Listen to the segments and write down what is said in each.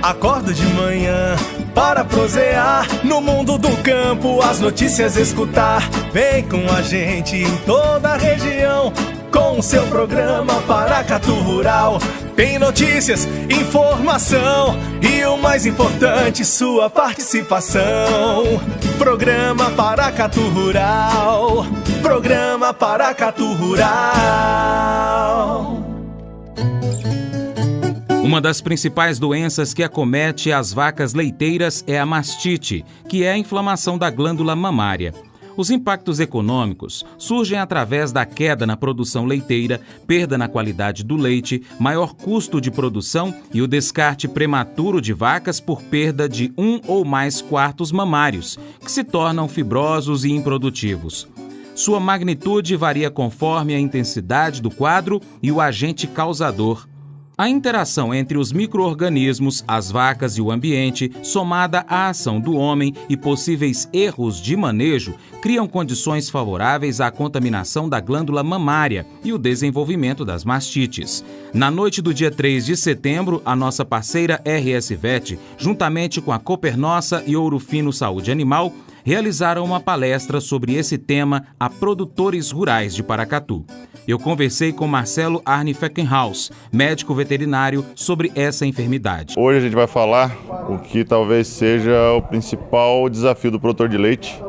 Acordo de manhã para prosear no mundo do campo, as notícias escutar. Vem com a gente em toda a região com o seu programa Paracatu Rural. Tem notícias, informação e o mais importante, sua participação. Programa Paracatu Rural. Programa Paracatu Rural. Uma das principais doenças que acomete as vacas leiteiras é a mastite, que é a inflamação da glândula mamária. Os impactos econômicos surgem através da queda na produção leiteira, perda na qualidade do leite, maior custo de produção e o descarte prematuro de vacas por perda de 1 ou mais quartos mamários, que se tornam fibrosos e improdutivos. Sua magnitude varia conforme a intensidade do quadro e o agente causador. A interação entre os micro-organismos, as vacas e o ambiente, somada à ação do homem e possíveis erros de manejo, criam condições favoráveis à contaminação da glândula mamária e o desenvolvimento das mastites. Na noite do dia 3 de setembro, a nossa parceira RS Vet, juntamente com a Coopernossa e Ouro Fino Saúde Animal, realizaram uma palestra sobre esse tema a produtores rurais de Paracatu. Eu conversei com Marcelo Arne Feckenhaus, médico veterinário, sobre essa enfermidade. Hoje a gente vai falar o que talvez seja o principal desafio do produtor de leite,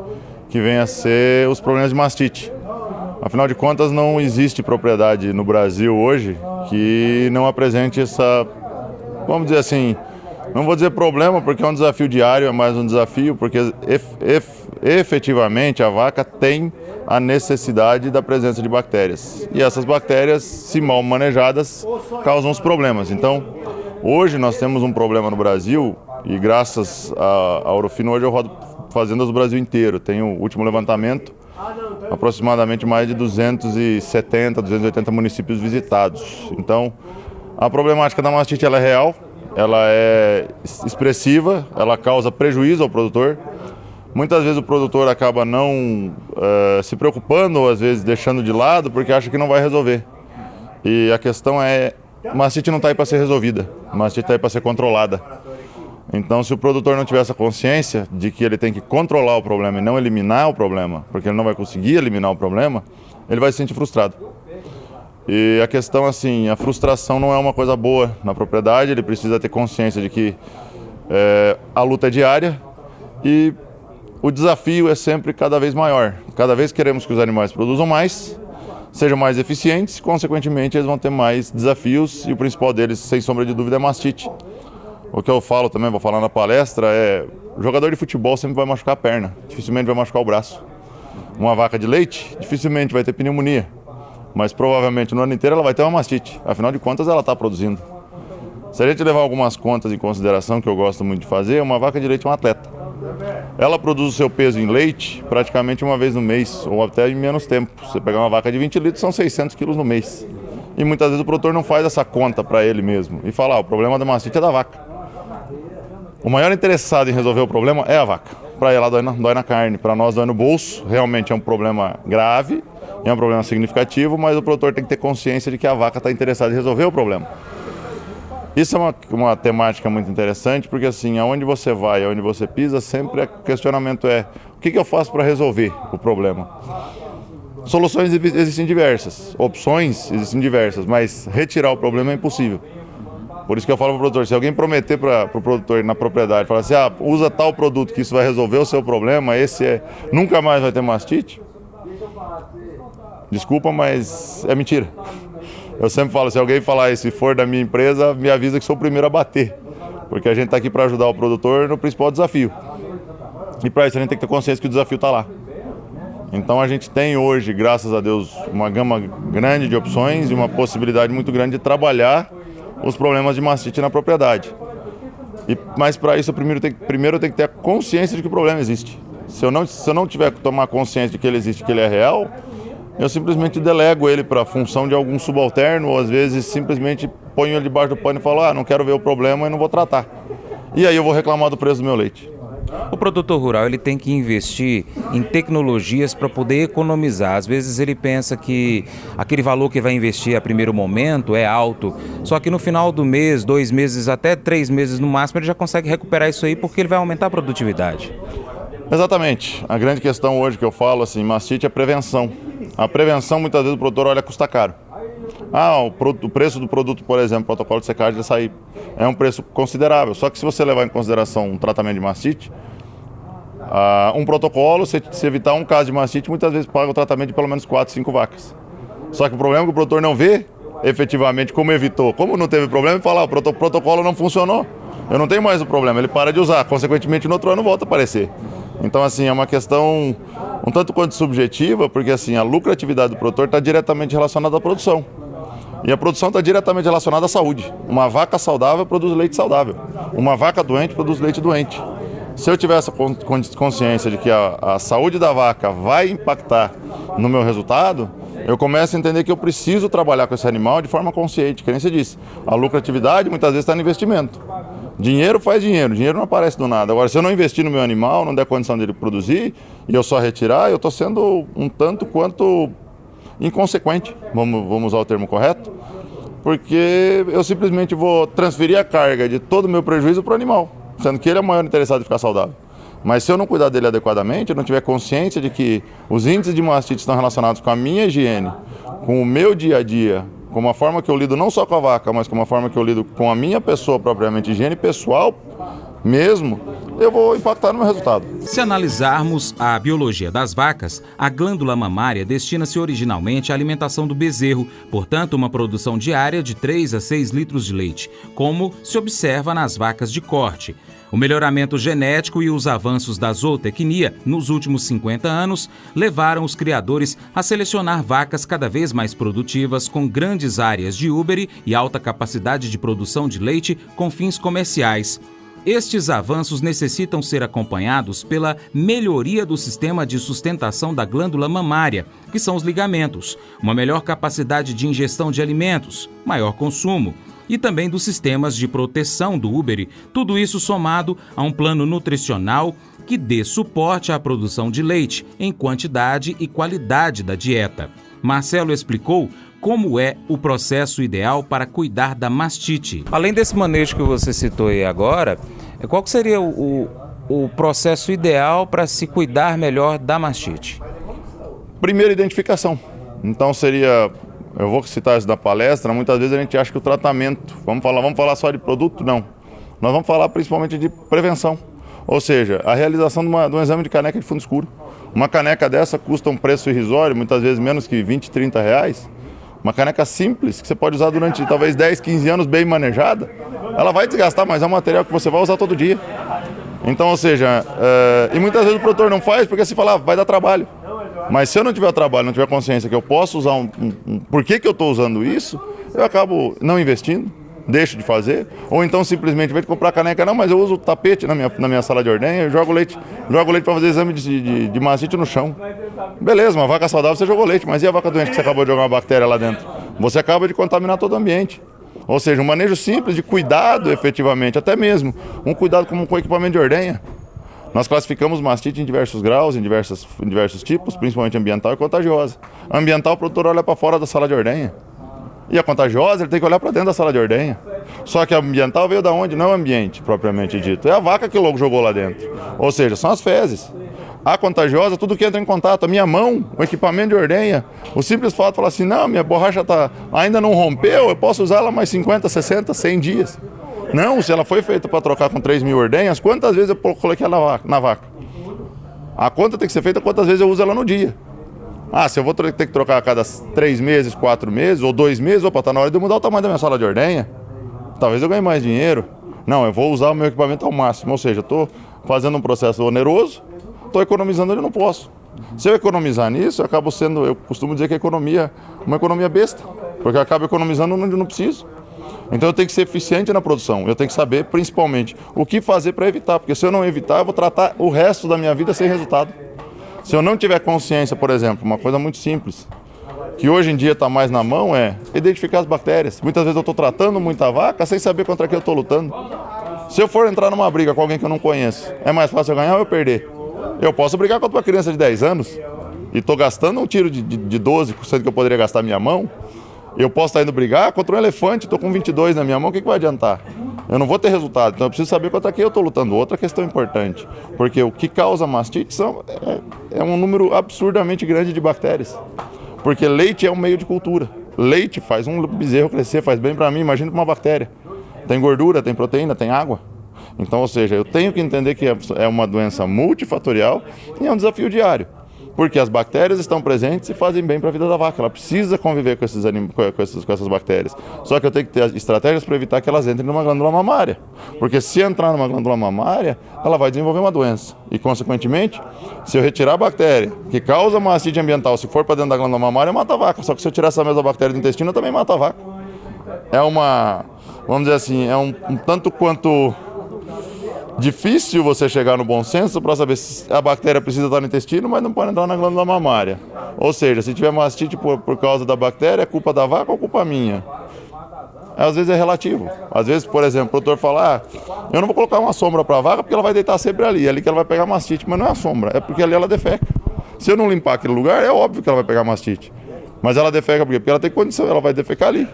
que vem a ser os problemas de mastite. Afinal de contas, não existe propriedade no Brasil hoje que não apresente essa, vamos dizer assim, não vou dizer problema, porque é um desafio diário, é mais um desafio, porque efetivamente a vaca tem a necessidade da presença de bactérias. E essas bactérias, se mal manejadas, causam os problemas. Então, hoje nós temos um problema no Brasil, e graças a Ouro Fino, hoje eu rodo fazendas do Brasil inteiro. Tenho o último levantamento, aproximadamente mais de 270, 280 municípios visitados. Então, a problemática da mastite ela é real, ela é expressiva, ela causa prejuízo ao produtor. Muitas vezes o produtor acaba não se preocupando ou às vezes deixando de lado porque acha que não vai resolver. E a questão é, a mastite não está aí para ser resolvida, a mastite está aí para ser controlada. Então, se o produtor não tiver essa consciência de que ele tem que controlar o problema e não eliminar o problema, porque ele não vai conseguir eliminar o problema, ele vai se sentir frustrado. E a questão, assim, a frustração não é uma coisa boa na propriedade, ele precisa ter consciência de que a luta é diária e o desafio é sempre cada vez maior. Cada vez queremos que os animais produzam mais, sejam mais eficientes, consequentemente eles vão ter mais desafios e o principal deles, sem sombra de dúvida, é a mastite. O que eu falo também, vou falar na palestra, o jogador de futebol sempre vai machucar a perna, dificilmente vai machucar o braço. Uma vaca de leite dificilmente vai ter pneumonia, mas provavelmente no ano inteiro ela vai ter uma mastite, afinal de contas ela está produzindo. Se a gente levar algumas contas em consideração, que eu gosto muito de fazer, uma vaca de leite é um atleta. Ela produz o seu peso em leite praticamente uma vez no mês, ou até em menos tempo. Você pegar uma vaca de 20 litros, são 600 quilos no mês. E muitas vezes o produtor não faz essa conta para ele mesmo e fala, o problema da mastite é da vaca. O maior interessado em resolver o problema é a vaca. Para ela dói na carne, para nós dói no bolso. Realmente é um problema grave, é um problema significativo, mas o produtor tem que ter consciência de que a vaca está interessada em resolver o problema. Isso é uma temática muito interessante, porque assim, aonde você vai, aonde você pisa, sempre o questionamento é, o que eu faço para resolver o problema? Soluções existem diversas, opções existem diversas, mas retirar o problema é impossível. Por isso que eu falo para o produtor, se alguém prometer para o produtor na propriedade, falar assim, usa tal produto que isso vai resolver o seu problema, nunca mais vai ter mastite, desculpa, mas é mentira. Eu sempre falo, se alguém falar isso e for da minha empresa, me avisa que sou o primeiro a bater. Porque a gente está aqui para ajudar o produtor no principal desafio. E para isso a gente tem que ter consciência que o desafio está lá. Então a gente tem hoje, graças a Deus, uma gama grande de opções e uma possibilidade muito grande de trabalhar os problemas de mastite na propriedade. Mas para isso, primeiro eu tenho que ter a consciência de que o problema existe. Se eu não tiver que tomar consciência de que ele existe, que ele é real, eu simplesmente delego ele para a função de algum subalterno, ou às vezes simplesmente ponho ele debaixo do pano e falo, não quero ver o problema e não vou tratar. E aí eu vou reclamar do preço do meu leite. O produtor rural ele tem que investir em tecnologias para poder economizar. Às vezes ele pensa que aquele valor que vai investir a primeiro momento é alto, só que no final do mês, 2 meses, até 3 meses no máximo, ele já consegue recuperar isso aí porque ele vai aumentar a produtividade. Exatamente. A grande questão hoje que eu falo, assim, mastite é prevenção. A prevenção, muitas vezes, o produtor olha custa caro. O preço do produto, por exemplo, protocolo de secagem de açaí, é um preço considerável. Só que se você levar em consideração um tratamento de mastite, um protocolo, se evitar um caso de mastite, muitas vezes paga o tratamento de pelo menos 4, 5 vacas. Só que o problema é que o produtor não vê efetivamente como evitou. Como não teve problema, ele fala, o protocolo não funcionou, eu não tenho mais o problema, ele para de usar, consequentemente no outro ano volta a aparecer. Então, assim, é uma questão um tanto quanto subjetiva, porque assim, a lucratividade do produtor está diretamente relacionada à produção. E a produção está diretamente relacionada à saúde. Uma vaca saudável produz leite saudável. Uma vaca doente produz leite doente. Se eu tiver essa consciência de que a saúde da vaca vai impactar no meu resultado, eu começo a entender que eu preciso trabalhar com esse animal de forma consciente, que nem você disse. A lucratividade muitas vezes está no investimento. Dinheiro faz dinheiro, dinheiro não aparece do nada. Agora, se eu não investir no meu animal, não der condição dele produzir, e eu só retirar, eu estou sendo um tanto quanto inconsequente, vamos usar o termo correto, porque eu simplesmente vou transferir a carga de todo o meu prejuízo para o animal, sendo que ele é o maior interessado em ficar saudável. Mas se eu não cuidar dele adequadamente, eu não tiver consciência de que os índices de mastite estão relacionados com a minha higiene, com o meu dia a dia, com uma forma que eu lido não só com a vaca, mas com uma forma que eu lido com a minha pessoa propriamente, higiene pessoal mesmo, eu vou impactar no meu resultado. Se analisarmos a biologia das vacas, a glândula mamária destina-se originalmente à alimentação do bezerro, portanto uma produção diária de 3 a 6 litros de leite, como se observa nas vacas de corte. O melhoramento genético e os avanços da zootecnia nos últimos 50 anos levaram os criadores a selecionar vacas cada vez mais produtivas com grandes áreas de úbere e alta capacidade de produção de leite com fins comerciais. Estes avanços necessitam ser acompanhados pela melhoria do sistema de sustentação da glândula mamária, que são os ligamentos, uma melhor capacidade de ingestão de alimentos, maior consumo, e também dos sistemas de proteção do úbere, tudo isso somado a um plano nutricional que dê suporte à produção de leite em quantidade e qualidade da dieta. Marcelo explicou como é o processo ideal para cuidar da mastite. Além desse manejo que você citou aí agora, qual que seria o processo ideal para se cuidar melhor da mastite? Primeiro, identificação. Então seria, eu vou citar isso da palestra, muitas vezes a gente acha que o tratamento, vamos falar só de produto? Não. Nós vamos falar principalmente de prevenção. Ou seja, a realização de um exame de caneca de fundo escuro. Uma caneca dessa custa um preço irrisório, muitas vezes menos que 20, 30 reais. Uma caneca simples, que você pode usar durante talvez 10, 15 anos bem manejada, ela vai desgastar, mas é um material que você vai usar todo dia. Então, ou seja, e muitas vezes o produtor não faz porque se fala, vai dar trabalho. Mas se eu não tiver trabalho, não tiver consciência que eu posso usar por que eu estou usando isso, eu acabo não investindo, deixo de fazer, ou então simplesmente, ao invés de comprar caneca, não, mas eu uso tapete na minha sala de ordenha, eu jogo leite para fazer exame de mastite no chão. Beleza, uma vaca saudável você jogou leite, mas e a vaca doente que você acabou de jogar uma bactéria lá dentro? Você acaba de contaminar todo o ambiente. Ou seja, um manejo simples de cuidado efetivamente, até mesmo um cuidado com equipamento de ordenha. Nós classificamos mastite em diversos graus, em diversos tipos, principalmente ambiental e contagiosa. A ambiental, o produtor olha para fora da sala de ordenha. E a contagiosa, ele tem que olhar para dentro da sala de ordenha. Só que a ambiental veio da onde? Não é o ambiente, propriamente dito. É a vaca que logo jogou lá dentro. Ou seja, são as fezes. A contagiosa, tudo que entra em contato. A minha mão, o equipamento de ordenha. O simples fato de falar assim, não, minha borracha ainda não rompeu, eu posso usar ela mais 50, 60, 100 dias. Não, se ela foi feita para trocar com 3.000 ordenhas, quantas vezes eu coloquei ela na vaca? A conta tem que ser feita quantas vezes eu uso ela no dia. Se eu vou ter que trocar a cada 3 meses, 4 meses ou 2 meses, opa, tá na hora de eu mudar o tamanho da minha sala de ordenha. Talvez eu ganhe mais dinheiro. Não, eu vou usar o meu equipamento ao máximo. Ou seja, estou fazendo um processo oneroso, estou economizando onde eu não posso. Se eu economizar nisso, eu costumo dizer que a economia é uma economia besta, porque eu acabo economizando onde eu não preciso. Então eu tenho que ser eficiente na produção, eu tenho que saber principalmente o que fazer para evitar, porque se eu não evitar, eu vou tratar o resto da minha vida sem resultado. Se eu não tiver consciência, por exemplo, uma coisa muito simples, que hoje em dia está mais na mão, é identificar as bactérias. Muitas vezes eu estou tratando muita vaca sem saber contra quem eu estou lutando. Se eu for entrar numa briga com alguém que eu não conheço, é mais fácil eu ganhar ou eu perder? Eu posso brigar contra uma criança de 10 anos e estou gastando um tiro de 12% que eu poderia gastar minha mão. Eu posso estar indo brigar contra um elefante, estou com 22 na minha mão, o que vai adiantar? Eu não vou ter resultado, então eu preciso saber contra quem eu estou lutando. Outra questão importante, porque o que causa mastite é um número absurdamente grande de bactérias. Porque leite é um meio de cultura. Leite faz um bezerro crescer, faz bem para mim, imagina para uma bactéria. Tem gordura, tem proteína, tem água. Então, ou seja, eu tenho que entender que é uma doença multifatorial e é um desafio diário. Porque as bactérias estão presentes e fazem bem para a vida da vaca. Ela precisa conviver com essas bactérias. Só que eu tenho que ter estratégias para evitar que elas entrem numa glândula mamária. Porque se entrar numa glândula mamária, ela vai desenvolver uma doença. E, consequentemente, se eu retirar a bactéria que causa mastite ambiental, se for para dentro da glândula mamária, eu mato a vaca. Só que se eu tirar essa mesma bactéria do intestino, eu também mato a vaca. Vamos dizer assim, é um tanto quanto difícil você chegar no bom senso para saber se a bactéria precisa estar no intestino, mas não pode entrar na glândula mamária. Ou seja, se tiver mastite por causa da bactéria, é culpa da vaca ou culpa minha? Às vezes é relativo. Às vezes, por exemplo, o produtor fala, eu não vou colocar uma sombra para a vaca porque ela vai deitar sempre ali, é ali que ela vai pegar mastite. Mas não é a sombra, é porque ali ela defeca. Se eu não limpar aquele lugar, é óbvio que ela vai pegar mastite. Mas ela defeca por quê? Porque ela tem condição, ela vai defecar ali.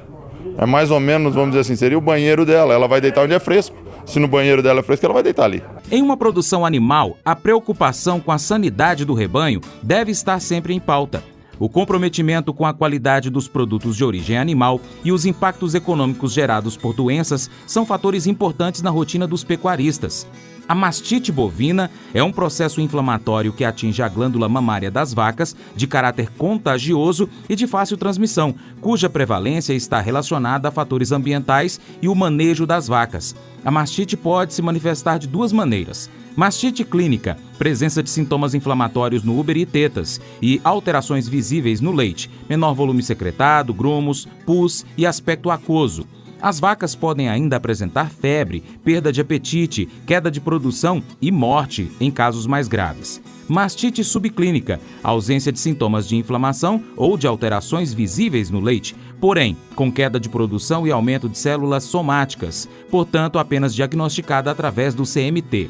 É mais ou menos, vamos dizer assim, seria o banheiro dela. Ela vai deitar onde é fresco. Se no banheiro dela é fresco, ela vai deitar ali. Em uma produção animal, a preocupação com a sanidade do rebanho deve estar sempre em pauta. O comprometimento com a qualidade dos produtos de origem animal e os impactos econômicos gerados por doenças são fatores importantes na rotina dos pecuaristas. A mastite bovina é um processo inflamatório que atinge a glândula mamária das vacas, de caráter contagioso e de fácil transmissão, cuja prevalência está relacionada a fatores ambientais e o manejo das vacas. A mastite pode se manifestar de duas maneiras. Mastite clínica, presença de sintomas inflamatórios no úbere e tetas e alterações visíveis no leite, menor volume secretado, grumos, pus e aspecto aquoso. As vacas podem ainda apresentar febre, perda de apetite, queda de produção e morte em casos mais graves. Mastite subclínica, ausência de sintomas de inflamação ou de alterações visíveis no leite, porém com queda de produção e aumento de células somáticas, portanto apenas diagnosticada através do CMT.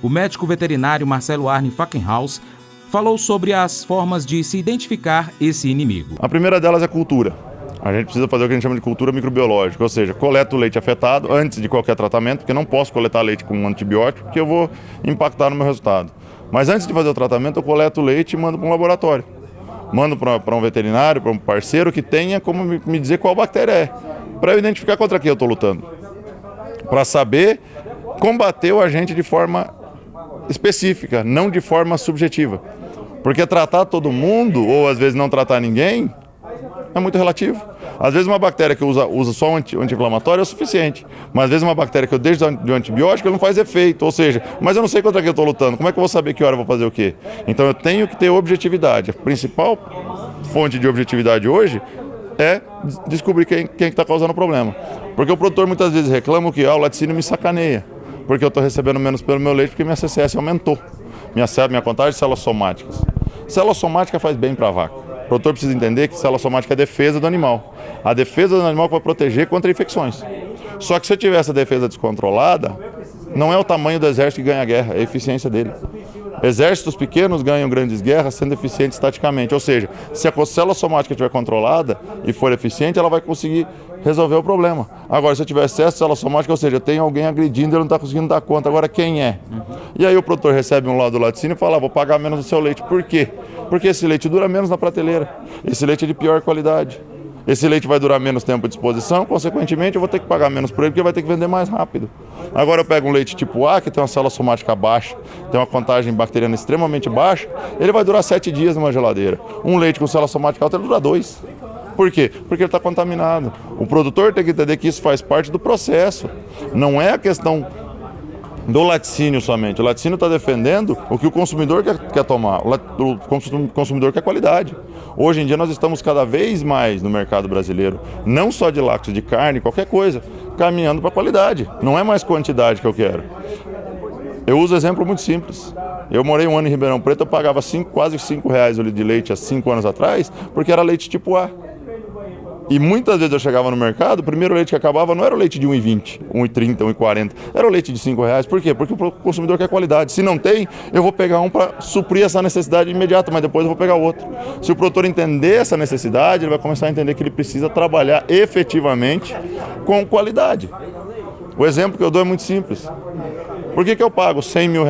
O médico veterinário Marcelo Arne Fackenhaus falou sobre as formas de se identificar esse inimigo. A primeira delas é cultura. A gente precisa fazer o que a gente chama de cultura microbiológica, ou seja, coleta o leite afetado antes de qualquer tratamento, porque eu não posso coletar leite com um antibiótico, porque eu vou impactar no meu resultado. Mas antes de fazer o tratamento, eu coleto o leite e mando para um laboratório. Mando para um veterinário, para um parceiro que tenha como me dizer qual bactéria é, para eu identificar contra quem eu estou lutando. Para saber combater o agente de forma específica, não de forma subjetiva. Porque tratar todo mundo, ou às vezes não tratar ninguém, é muito relativo. Às vezes uma bactéria que eu uso só um anti-inflamatório é o suficiente. Mas às vezes uma bactéria que eu deixo de um antibiótico não faz efeito. Ou seja, mas eu não sei contra quem eu estou lutando. Como é que eu vou saber que hora eu vou fazer o quê? Então eu tenho que ter objetividade. A principal fonte de objetividade hoje é descobrir quem está causando o problema. Porque o produtor muitas vezes reclama que o laticínio me sacaneia. Porque eu estou recebendo menos pelo meu leite porque minha CCS aumentou. Minha contagem de células somáticas. Célula somática faz bem para a vaca. O produtor precisa entender que célula somática é a defesa do animal. A defesa do animal que vai proteger contra infecções. Só que se eu tiver essa defesa descontrolada, não é o tamanho do exército que ganha a guerra, é a eficiência dele. Exércitos pequenos ganham grandes guerras sendo eficientes taticamente. Ou seja, se a célula somática estiver controlada e for eficiente, ela vai conseguir resolver o problema. Agora, se eu tiver excesso de célula somática, ou seja, tem alguém agredindo e ele não está conseguindo dar conta. Agora, quem é? E aí o produtor recebe um laudo do laticínio e fala, vou pagar menos do seu leite. Por quê? Porque esse leite dura menos na prateleira. Esse leite é de pior qualidade. Esse leite vai durar menos tempo de exposição, consequentemente eu vou ter que pagar menos por ele porque vai ter que vender mais rápido. Agora eu pego um leite tipo A, que tem uma célula somática baixa, tem uma contagem bacteriana extremamente baixa, ele vai durar 7 dias numa geladeira. Um leite com célula somática alta, ele dura 2. Por quê? Porque ele está contaminado. O produtor tem que entender que isso faz parte do processo. Não é a questão do laticínio somente. O laticínio está defendendo o que o consumidor quer tomar. O consumidor quer qualidade. Hoje em dia nós estamos cada vez mais no mercado brasileiro, não só de lácteos, de carne, qualquer coisa, caminhando para qualidade. Não é mais quantidade que eu quero. Eu uso um exemplo muito simples. Eu morei um ano em Ribeirão Preto, eu pagava quase R$5 o litro de leite há 5 anos atrás, porque era leite tipo A. E muitas vezes eu chegava no mercado, o primeiro leite que acabava não era o leite de R$1,20, R$1,30, R$1,40, era o leite de R$5. Por quê? Porque o consumidor quer qualidade. Se não tem, eu vou pegar um para suprir essa necessidade imediata, mas depois eu vou pegar outro. Se o produtor entender essa necessidade, ele vai começar a entender que ele precisa trabalhar efetivamente com qualidade. O exemplo que eu dou é muito simples. Por que eu pago R$100 mil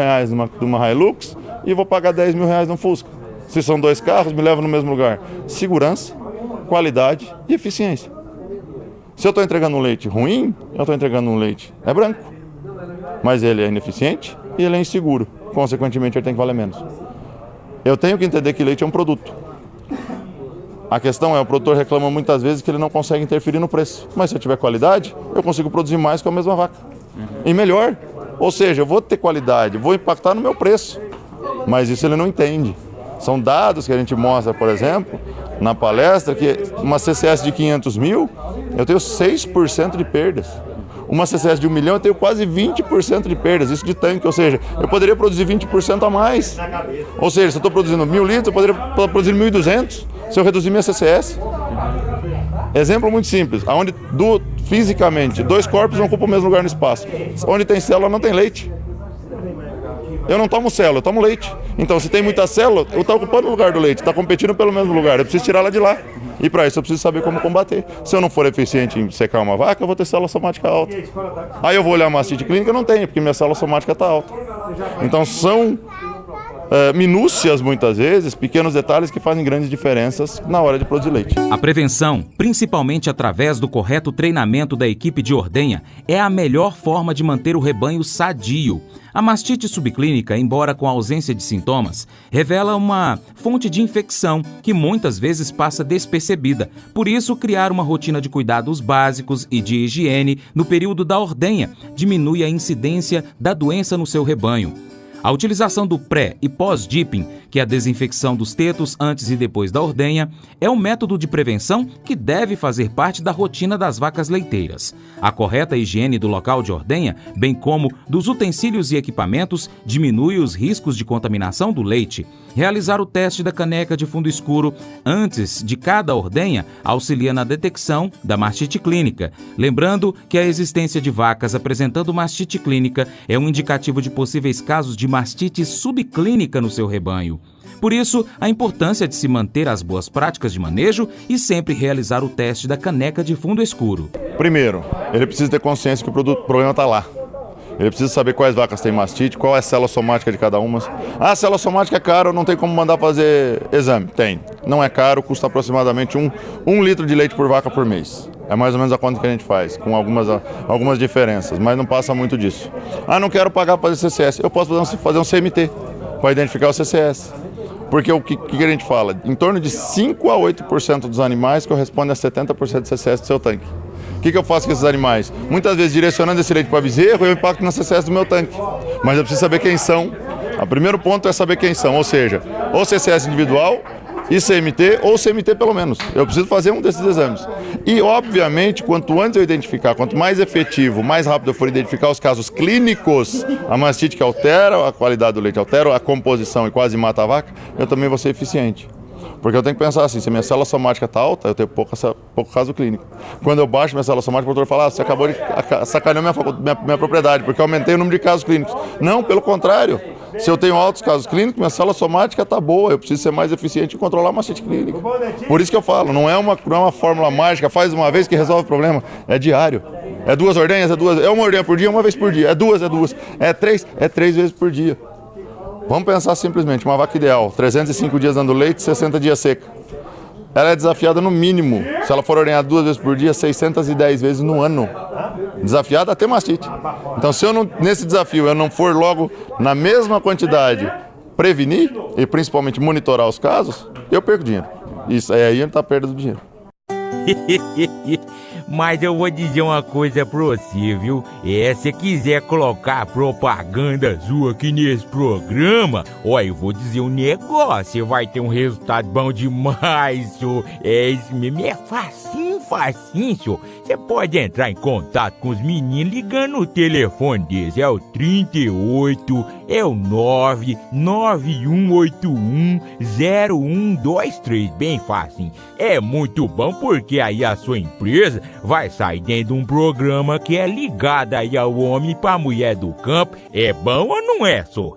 numa Hilux e vou pagar R$10 mil num Fusca? Se são dois carros, me levam no mesmo lugar. Segurança, qualidade e eficiência. Se eu estou entregando um leite ruim, eu estou entregando um leite branco, mas ele é ineficiente e ele é inseguro. Consequentemente, ele tem que valer menos. Eu tenho que entender que leite é um produto. A questão é, o produtor reclama muitas vezes que ele não consegue interferir no preço. Mas se eu tiver qualidade, eu consigo produzir mais com a mesma vaca. E melhor. Ou seja, eu vou ter qualidade, vou impactar no meu preço. Mas isso ele não entende. São dados que a gente mostra, por exemplo, na palestra, que uma CCS de 500 mil, eu tenho 6% de perdas. Uma CCS de 1 milhão, eu tenho quase 20% de perdas, isso de tanque, ou seja, eu poderia produzir 20% a mais. Ou seja, se eu estou produzindo 1.000 litros, eu poderia produzir 1.200 se eu reduzir minha CCS. Exemplo muito simples, onde fisicamente dois corpos não ocupam o mesmo lugar no espaço. Onde tem célula não tem leite. Eu não tomo célula, eu tomo leite. Então, se tem muita célula, eu estou ocupando o lugar do leite, está competindo pelo mesmo lugar, eu preciso tirar ela de lá. E para isso eu preciso saber como combater. Se eu não for eficiente em secar uma vaca, eu vou ter célula somática alta. Aí eu vou olhar a mastite clínica, eu não tenho, porque minha célula somática está alta. Então são minúcias muitas vezes, pequenos detalhes que fazem grandes diferenças na hora de produzir leite. A prevenção, principalmente através do correto treinamento da equipe de ordenha, é a melhor forma de manter o rebanho sadio. A mastite subclínica, embora com ausência de sintomas, revela uma fonte de infecção que muitas vezes passa despercebida. Por isso, criar uma rotina de cuidados básicos e de higiene no período da ordenha diminui a incidência da doença no seu rebanho. A utilização do pré- e pós-dipping, que é a desinfecção dos tetos antes e depois da ordenha, é um método de prevenção que deve fazer parte da rotina das vacas leiteiras. A correta higiene do local de ordenha, bem como dos utensílios e equipamentos, diminui os riscos de contaminação do leite. Realizar o teste da caneca de fundo escuro antes de cada ordenha auxilia na detecção da mastite clínica. Lembrando que a existência de vacas apresentando mastite clínica é um indicativo de possíveis casos de mastite subclínica no seu rebanho. Por isso, a importância de se manter as boas práticas de manejo e sempre realizar o teste da caneca de fundo escuro. Primeiro, ele precisa ter consciência que o problema está lá. Ele precisa saber quais vacas têm mastite, qual é a célula somática de cada uma. A célula somática é cara, não tem como mandar fazer exame? Tem. Não é caro, custa aproximadamente um litro de leite por vaca por mês. É mais ou menos a conta que a gente faz, com algumas diferenças, mas não passa muito disso. Não quero pagar para fazer CCS. Eu posso fazer um CMT para identificar o CCS. Porque o que a gente fala? Em torno de 5 a 8% dos animais correspondem a 70% de CCS do seu tanque. O que eu faço com esses animais? Muitas vezes direcionando esse leite para bezerro, eu impacto na CCS do meu tanque. Mas eu preciso saber quem são. O primeiro ponto é saber quem são, ou seja, ou CCS individual, ICMT ou CMT pelo menos. Eu preciso fazer um desses exames. E, obviamente, quanto antes eu identificar, quanto mais efetivo, mais rápido eu for identificar os casos clínicos, a mastite que altera a qualidade do leite, altera a composição e quase mata a vaca, eu também vou ser eficiente. Porque eu tenho que pensar assim, se a minha célula somática está alta, eu tenho pouco caso clínico. Quando eu baixo minha célula somática, o doutor fala, você acabou de sacanear minha propriedade, porque eu aumentei o número de casos clínicos. Não, pelo contrário. Se eu tenho altos casos clínicos, minha célula somática está boa, eu preciso ser mais eficiente em controlar a mastite clínica. Por isso que eu falo, não é uma fórmula mágica, faz uma vez que resolve o problema, é diário. É 2 ordenhas, é uma ordenha por dia, uma vez por dia, é 2, é 3 vezes por dia. Vamos pensar simplesmente, uma vaca ideal, 305 dias dando leite, 60 dias seca. Ela é desafiada no mínimo, se ela for ordenhada 2 vezes por dia, 610 vezes no ano. Desafiada a ter mastite. Então, se nesse desafio eu não for logo na mesma quantidade prevenir e principalmente monitorar os casos, eu perco dinheiro. Isso aí está a perda do dinheiro. Mas eu vou dizer uma coisa pra você, viu? Se quiser colocar propaganda sua aqui nesse programa, eu vou dizer um negócio, você vai ter um resultado bom demais, senhor. Isso mesmo, é facinho, senhor. Você pode entrar em contato com os meninos ligando no telefone deles, é o 38, é o 991810123, bem facinho. É muito bom porque aí a sua empresa vai sair dentro de um programa que é ligado aí ao homem pra mulher do campo. É bom ou não é, só?